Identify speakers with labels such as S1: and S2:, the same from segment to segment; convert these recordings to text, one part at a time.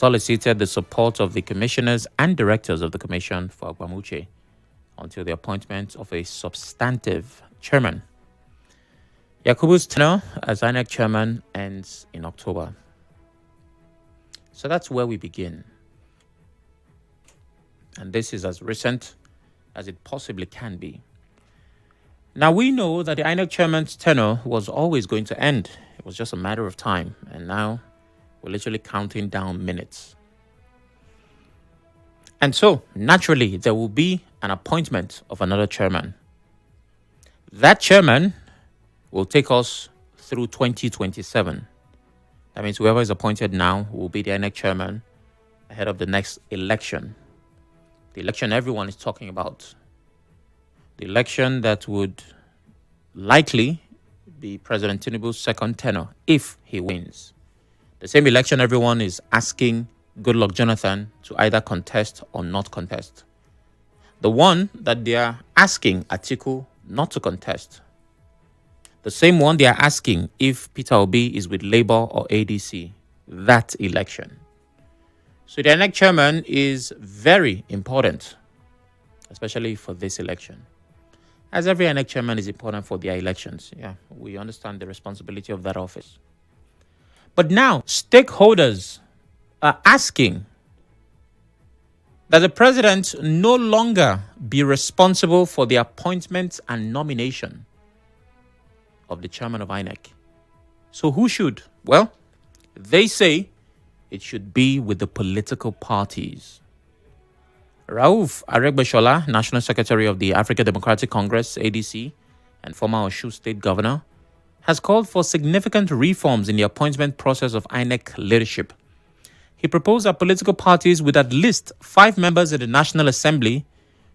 S1: solicited the support of the commissioners and directors of the Commission for Agbamuche until the appointment of a substantive chairman. Yakubu's tenure as INEC chairman ends in October. So that's where we begin. And this is as recent as it possibly can be. Now, we know that the INEC chairman's tenure was always going to end. It was just a matter of time. And now we're literally counting down minutes. And so, naturally, there will be an appointment of another chairman. That chairman will take us through 2027. That means whoever is appointed now will be the INEC chairman ahead of the next election. The election everyone is talking about. The election that would likely be President Tinubu's second tenure if he wins. The same election everyone is asking Goodluck Jonathan to either contest or not contest. The one that they are asking Atiku not to contest. The same one they are asking if Peter Obi is with Labour or ADC. That election. So the INEC chairman is very important, especially for this election. As every INEC chairman is important for their elections. Yeah, we understand the responsibility of that office. But now, stakeholders are asking that the president no longer be responsible for the appointment and nomination of the chairman of INEC. So who should? Well, they say it should be with the political parties. Rauf Aregbesola, National Secretary of the African Democratic Congress, ADC, and former Osun State Governor, has called for significant reforms in the appointment process of INEC leadership. He proposed that political parties with at least 5 members in the National Assembly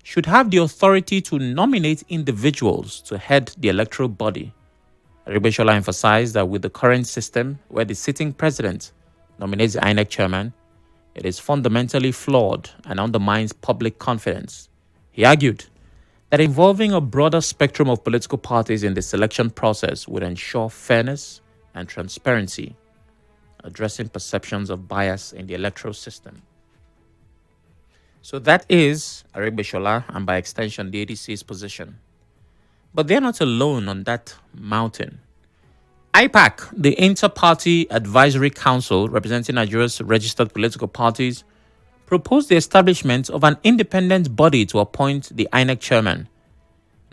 S1: should have the authority to nominate individuals to head the electoral body. Aregbesola emphasized that with the current system, where the sitting president nominates the INEC chairman, it is fundamentally flawed and undermines public confidence. He argued that involving a broader spectrum of political parties in the selection process would ensure fairness and transparency, addressing perceptions of bias in the electoral system. So that is Aregbesola and by extension the ADC's position. But they're not alone on that mountain. IPAC, the Inter-Party Advisory Council representing Nigeria's registered political parties, proposed the establishment of an independent body to appoint the INEC chairman.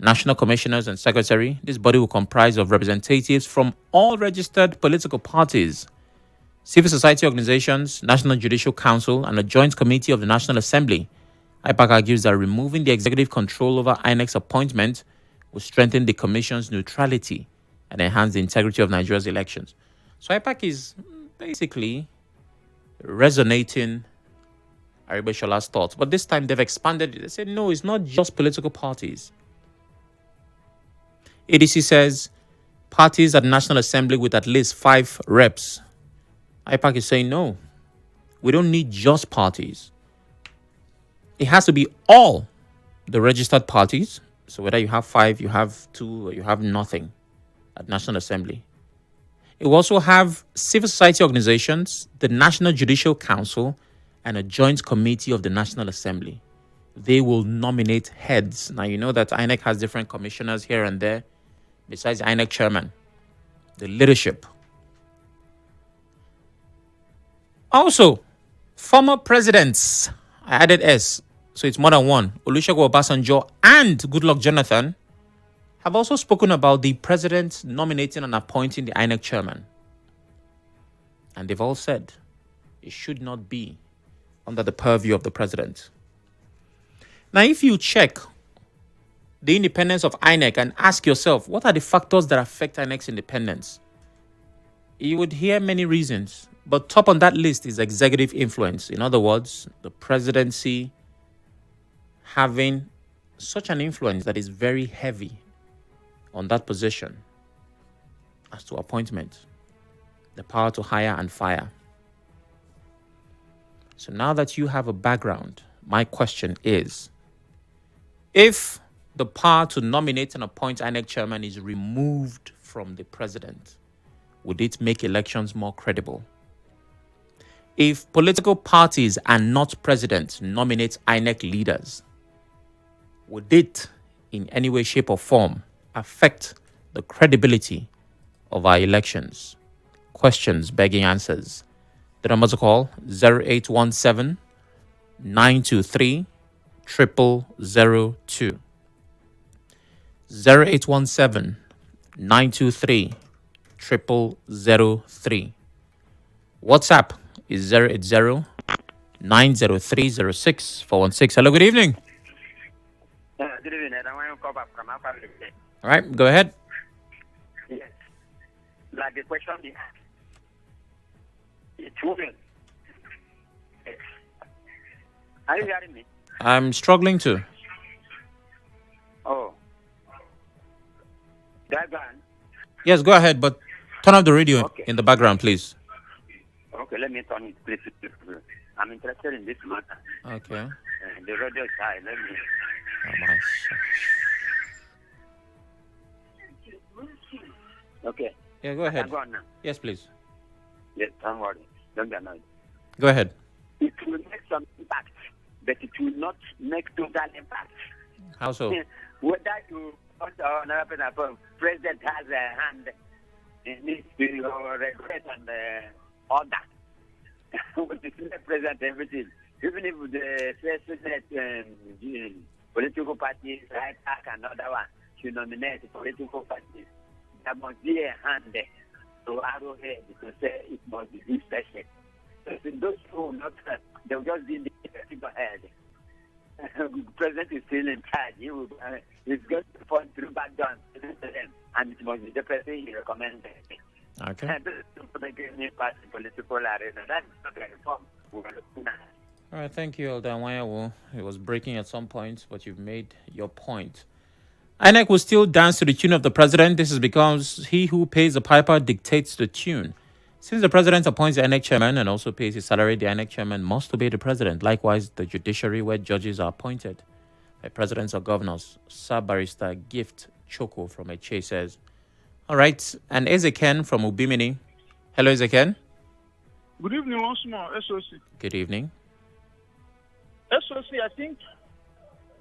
S1: National commissioners and secretary, this body will comprise of representatives from all registered political parties, civil society organizations, National Judicial Council, and a joint committee of the National Assembly. IPAC argues that removing the executive control over INEC's appointment will strengthen the commission's neutrality and enhance the integrity of Nigeria's elections. So IPAC is basically resonating Aregbesola's thoughts. But this time they've expanded it. They said, no, it's not just political parties. ADC says parties at the National Assembly with at least 5 reps. IPAC is saying, no, we don't need just parties. It has to be all the registered parties. So whether you have 5, you have 2, or you have nothing at National Assembly. It will also have civil society organizations, the National Judicial Council, and a joint committee of the National Assembly. They will nominate heads. Now, you know that INEC has different commissioners here and there, besides the INEC chairman, the leadership. Also, former presidents, I added S, so it's more than one, Olusegun Obasanjo and Goodluck Jonathan, have also spoken about the president nominating and appointing the INEC chairman. And they've all said it should not be under the purview of the president. Now, if you check the independence of INEC and ask yourself, what are the factors that affect INEC's independence? You would hear many reasons, but top on that list is executive influence. In other words, the presidency having such an influence that is very heavy on that position as to appointment, the power to hire and fire. So now that you have a background, my question is, if the power to nominate and appoint INEC chairman is removed from the president, would it make elections more credible? If political parties and not presidents nominate INEC leaders, would it in any way, shape, or form affect the credibility of our elections? Questions begging answers. The numbers to call 0817 923 0002. 0817 923 0003. WhatsApp is 080 903 416. Hello, good evening.
S2: Good evening. I want to call back from Alpha.
S1: All right, go ahead.
S2: Yes. Like the question we asked. It's moving. Yes. Are you hearing me?
S1: I'm struggling to.
S2: Oh. That one?
S1: Yes, go ahead, but turn off the radio in the background, please.
S2: Okay, let me turn it, please. I'm interested in this matter.
S1: Okay.
S2: The radio is high. Let me.
S1: Oh, my.
S2: Okay.
S1: Yeah, go ahead.
S2: Go on now.
S1: Yes, please.
S2: Yes, don't worry. Don't be annoyed.
S1: Go ahead.
S2: It will make some impact, but it will not make total impact.
S1: How so?
S2: Whether you another president has a hand in this regret and all that. With the Senate president, everything. Even if the Senate political parties, right back another one, should nominate political parties, there must be a hand to arrowhead to say it must be this person. So those who not, they'll just be in the figurehead. The president is still in charge. He's going to point through back down to them, and it must be the person he recommended.
S1: Okay.
S2: And this is for the political arena. That's not a reform.
S1: All right, thank you, Elder Wanyawo. It was breaking at some point, but you've made your point. INEC will still dance to the tune of the president. This is because he who pays the piper dictates the tune. Since the president appoints the INEC chairman and also pays his salary, the INEC chairman must obey the president. Likewise, the judiciary, where judges are appointed by presidents or governors. Sir Barrister Gift Choko from Eche says, all right, and Ezeken from Ubimini. Hello, Ezeken.
S3: Good evening once more, SOC.
S1: Good evening.
S3: SOC, I think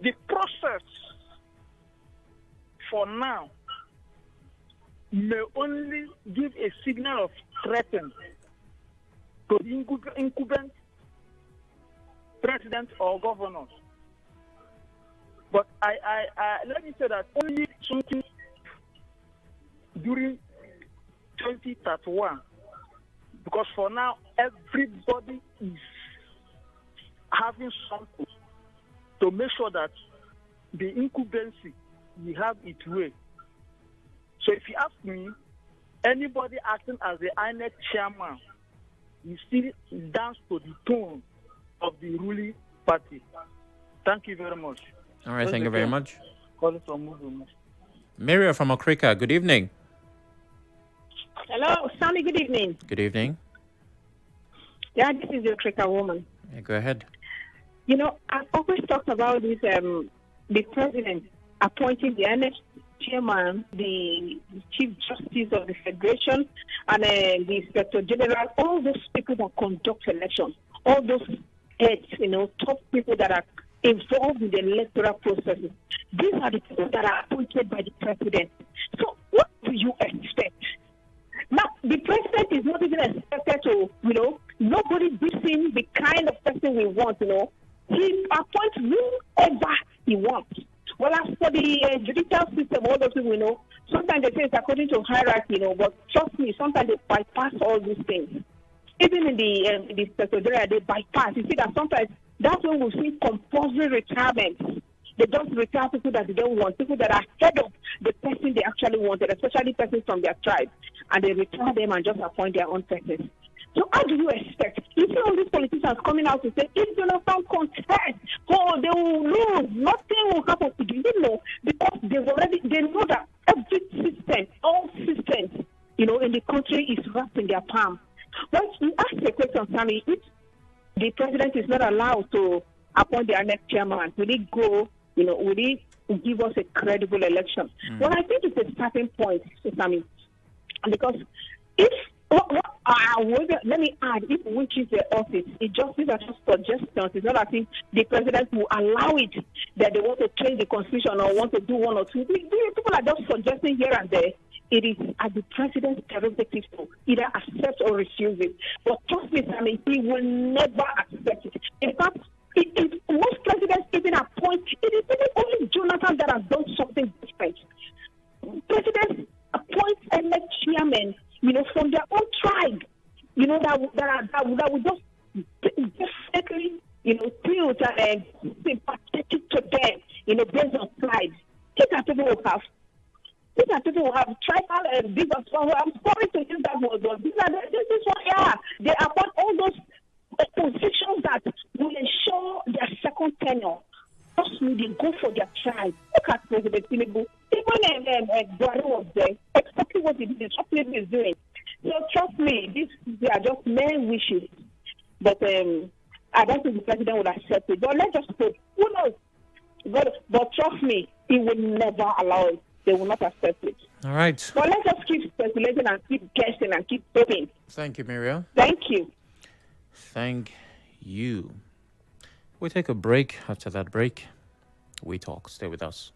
S3: the process for now may only give a signal of threat to the incumbent president or governors. But I let me say that only something during 2031, because for now everybody is having something to make sure that the incumbency will have its way. So if you ask me, anybody acting as the INEC chairman will still dance to the tone of the ruling party. Thank you very much.
S1: All right, thank you very much.
S3: Calling from movement.
S1: Maria from Okrika, good evening.
S4: Hello, Sammy, good evening.
S1: Good evening.
S4: Yeah, this is the Okrika woman.
S1: Yeah, go ahead.
S4: You know, I've always talked about this, the president appointing the INEC chairman, the chief justice of the federation, and the inspector general, all those people that conduct elections, all those heads, top people that are involved in the electoral processes. These are the people that are appointed by the president. So what do you expect? Now, the president is not even expected to, nobody gives him the kind of person we want, He appoints whoever he wants. Well, as for the judicial system, all those people, sometimes they say it's according to hierarchy, but trust me, sometimes they bypass all these things. Even in the secretariat, they bypass. You see that sometimes that's when we see compulsory retirement. They just retire people that they don't want, people that are ahead of the person they actually wanted, especially persons from their tribe, and they retire them and just appoint their own persons. So how do you expect? You see all these politicians coming out to say, if Jonathan contest, they will lose, nothing will happen to them, because they know that every system, all systems, in the country is wrapped in their palm. But you ask the question, Sammy, if the president is not allowed to appoint the next chairman, will he go, will he give us a credible election? Well, I think it's a starting point, Sammy, because if Let me add, if we choose the office, it just these are just suggestions. It's not as if the president will allow it that they want to change the constitution or want to do one or two. People are just suggesting here and there. It is at the president's prerogative to either accept or refuse it. But trust me, Sammy, he will never accept it. In fact, if most presidents even appoint, it is even only Jonathan that has done something different. Presidents appoint elect chairmen, from their own tribe, that would just definitely, tilt and sympathetic to them, based on tribe. These are people who have tribal and big. I'm sorry to use that word, but this one, yeah, they appoint all those positions that will ensure their second tenure. Trust me, they go for their tribe. Look at President Tinubu. Even Buhari was there. Exactly what he did, exactly what he's doing. So trust me, they are just mere wishes. But I don't think the president would accept it. But let's just hope. Who knows? But trust me, he will never allow it. They will not accept it.
S1: All right.
S4: But let's just keep speculating and keep guessing and keep hoping.
S1: Thank you, Miriam.
S4: Thank you.
S1: Thank you. We take a break. After that break, we talk. Stay with us.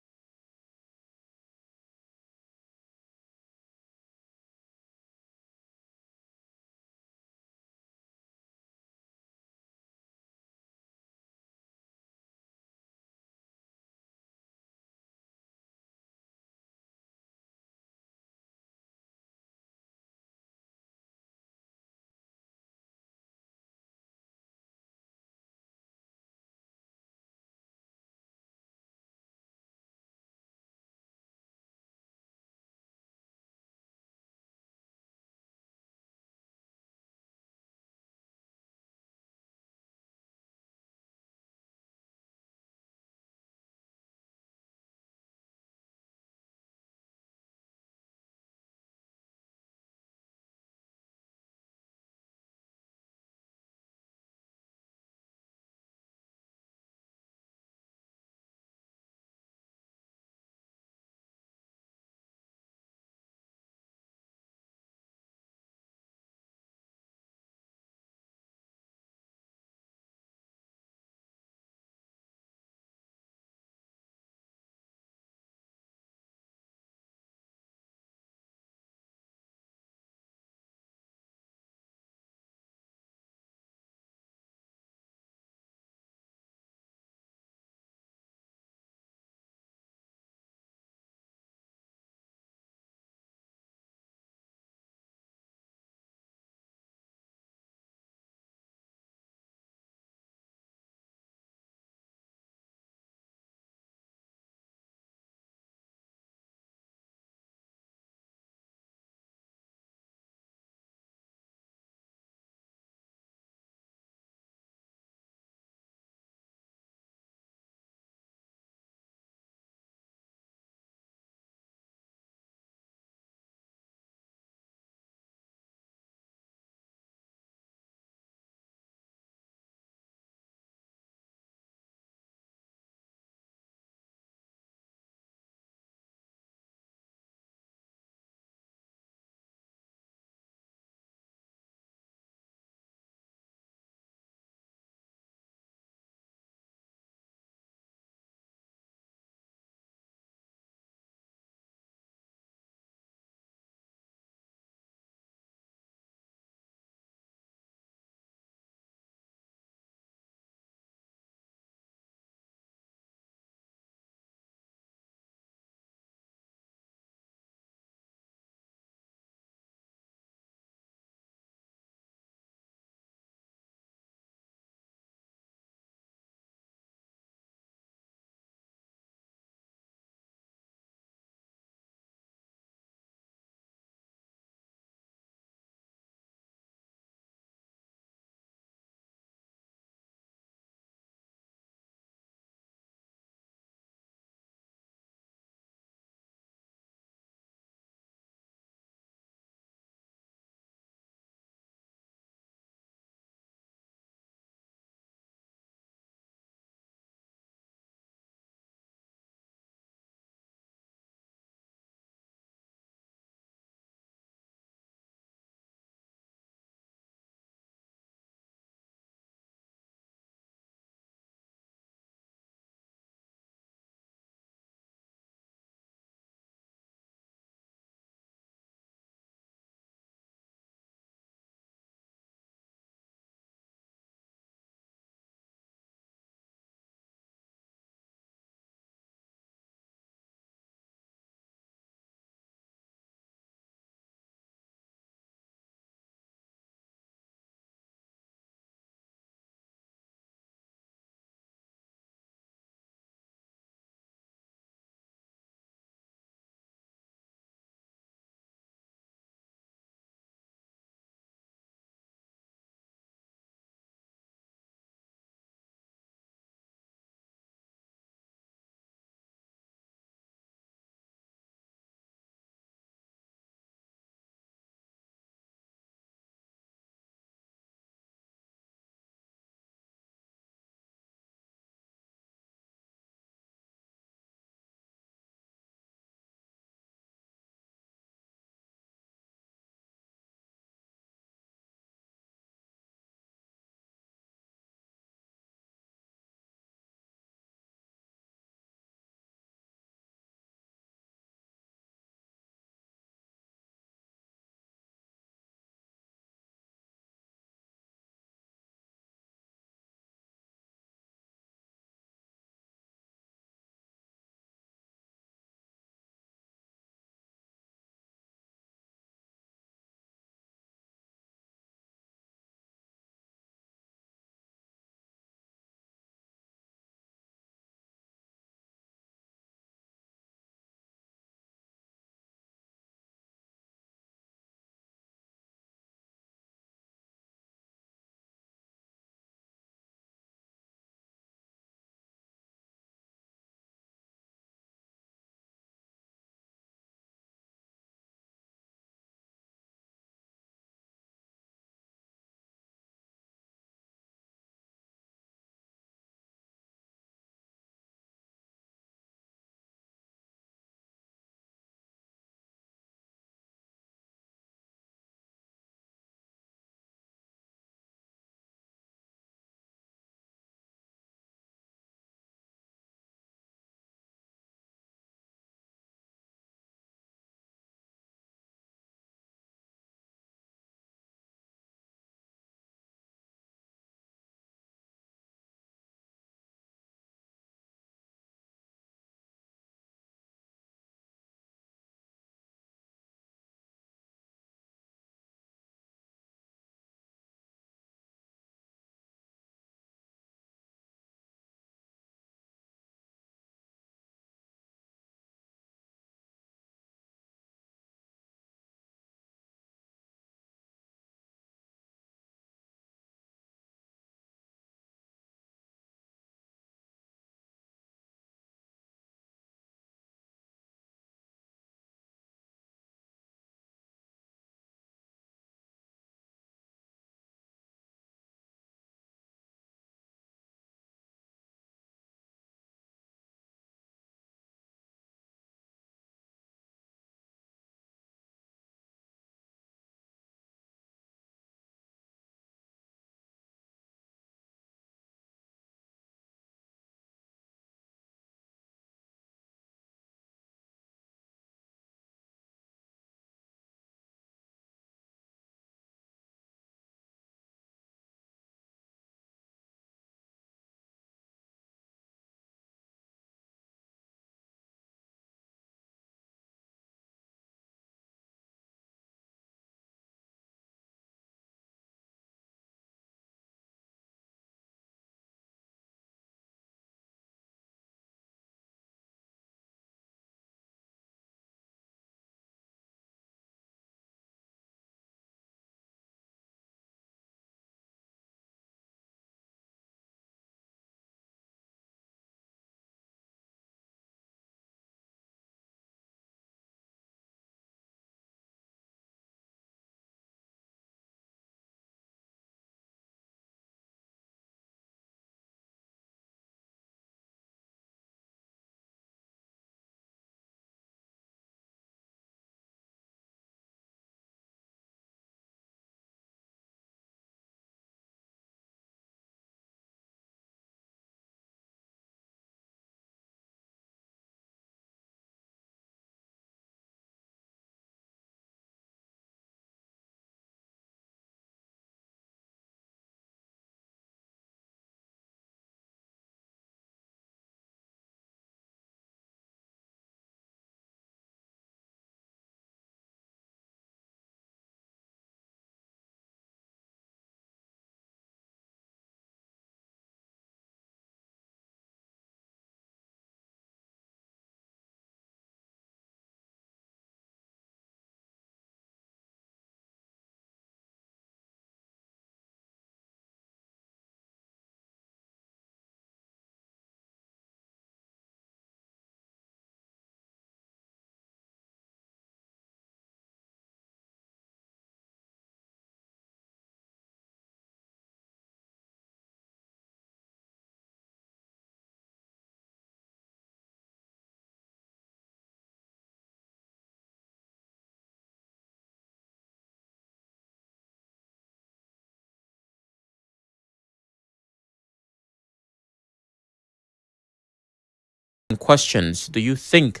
S1: questions. Do you think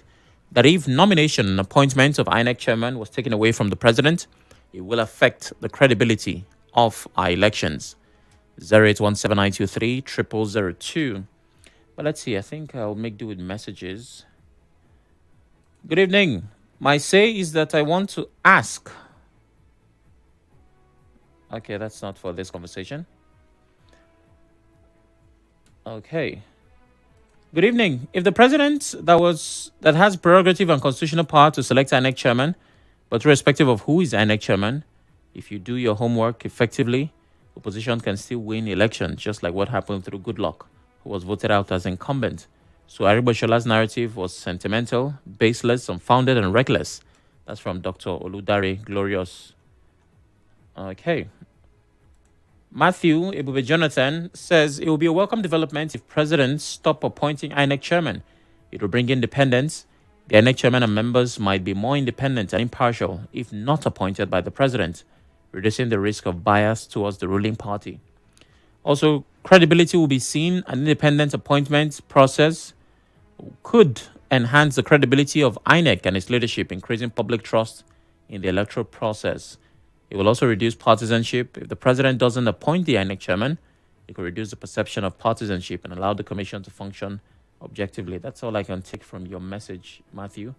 S1: that if nomination and appointment of INEC chairman was taken away from the president, it will affect the credibility of our elections? 08179230002. But let's see, I think I'll make do with messages. Good evening. My say is that I want to ask. Okay, that's not for this conversation. Okay. Good evening. If the president that has prerogative and constitutional power to select INEC chairman, but irrespective of who is INEC chairman, if you do your homework effectively, opposition can still win elections, just like what happened through Goodluck, who was voted out as incumbent. So Ariboshola's narrative was sentimental, baseless, unfounded, and reckless. That's from Dr. Oludare Glorious. Okay. Matthew Ebube Jonathan says it will be a welcome development if presidents stop appointing INEC chairman. It will bring independence. The INEC chairman and members might be more independent and impartial if not appointed by the president, reducing the risk of bias towards the ruling party. Also, credibility will be seen. An independent appointment process could enhance the credibility of INEC and its leadership, increasing public trust in the electoral process. It will also reduce partisanship. If the president doesn't appoint the INEC chairman, it could reduce the perception of partisanship and allow the commission to function objectively. That's all I can take from your message, Matthew.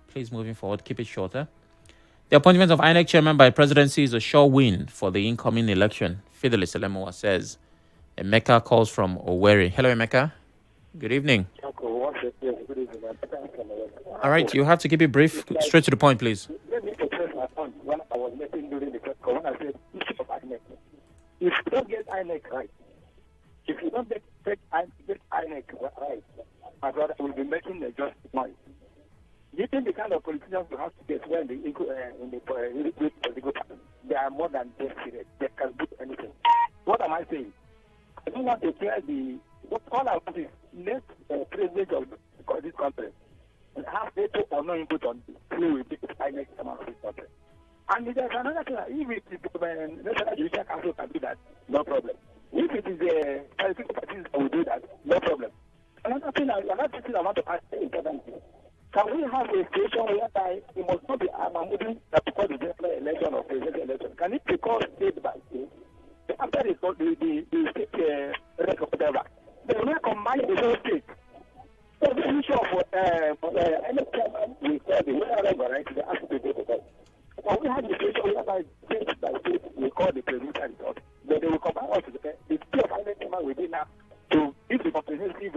S1: Please, moving forward, keep it shorter. The appointment of INEC chairman by presidency is a sure win for the incoming election, Fidelis Elemoa says. Emeka calls from Owerri. Hello, Emeka. Good evening. All right, you have to keep it brief. Straight to the point, please.
S5: When I was making during the press when I said issue of INEC. If you don't get INEC right, if you don't get INEC right, my brother will be making a just point. Do you think the kind of politicians you have to get when in the political party, they are more than desperate. They can do anything. What am I saying? I don't want to clear all I want is let the president of this country have veto or no input on who will be the INEC chairman of this country. And there's another thing, if it is the National Judicial Council can do that, no problem. If it is the political parties that will do that, no problem. Another thing I want to ask is important. Can we have a situation whereby it must not be Mahmoudin that because the general election or presidential election? Can it be called state by state? After the state record, they will combine the whole state. So the issue of any chairman will tell the wherever right, they ask to do it. When we have the situation whereby state by state we call the presidential result, then they will combine us with the two of INEC chairman within now to give the comprehensive.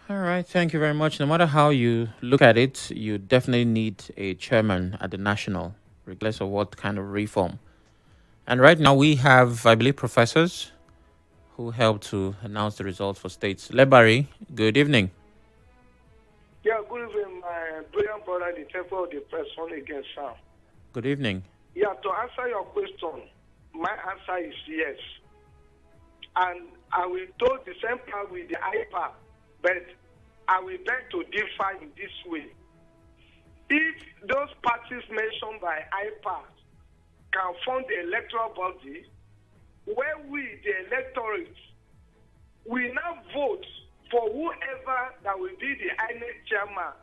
S1: All right, thank you very much. No matter how you look at it, you definitely need a chairman at the national, regardless of what kind of reform. And right now we have, I believe, professors who helped to announce the results for states. Lebari, good evening.
S6: Yeah, good evening, my brilliant brother, the temple of the press on against Sam.
S1: Good evening.
S6: Yeah, to answer your question, my answer is yes. And I will do the same part with the IPA, but I will beg to differ in this way. If those parties mentioned by IPA can form the electoral body, where we, the electorate, we now vote for whoever that will be the INEC chairman,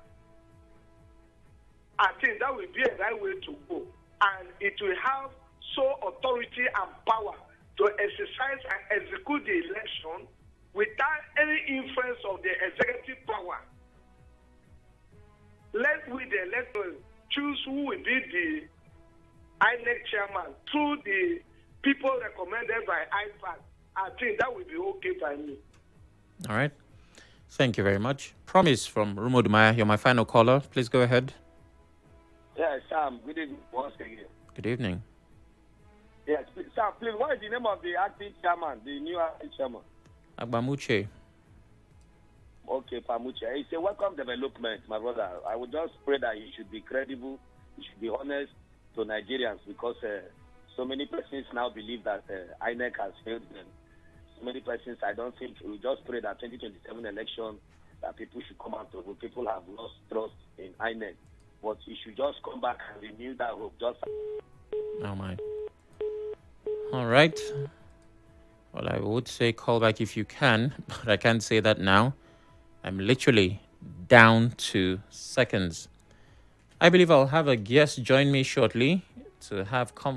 S6: I think that will be a right way to go. And it will have sole authority and power to exercise and execute the election without any influence of the executive power. Let we, the electorate, choose who will be the INEC chairman through the people recommended by IPAC. I think that will be okay by me.
S1: All right. Thank you very much. Promise from Rumodumaya, you're my final caller. Please go ahead.
S5: Yes, Sam, good evening once again.
S1: Good evening.
S5: Yes, Sam, please, what is the name of the acting chairman, the new acting chairman?
S1: Agbamuche.
S5: Okay, Pamuche. It's a welcome development, my brother. I would just pray that he should be credible, he should be honest to Nigerians, because so many persons now believe that INEC has failed them. So many persons, I don't think, we just pray that 2027 election, that people should come out to vote. People have lost trust in INEC. But you should just come back and renew that hope. Just.
S1: Oh, my. All right. Well, I would say call back if you can, but I can't say that now. I'm literally down to seconds. I believe I'll have a guest join me shortly to have conversation.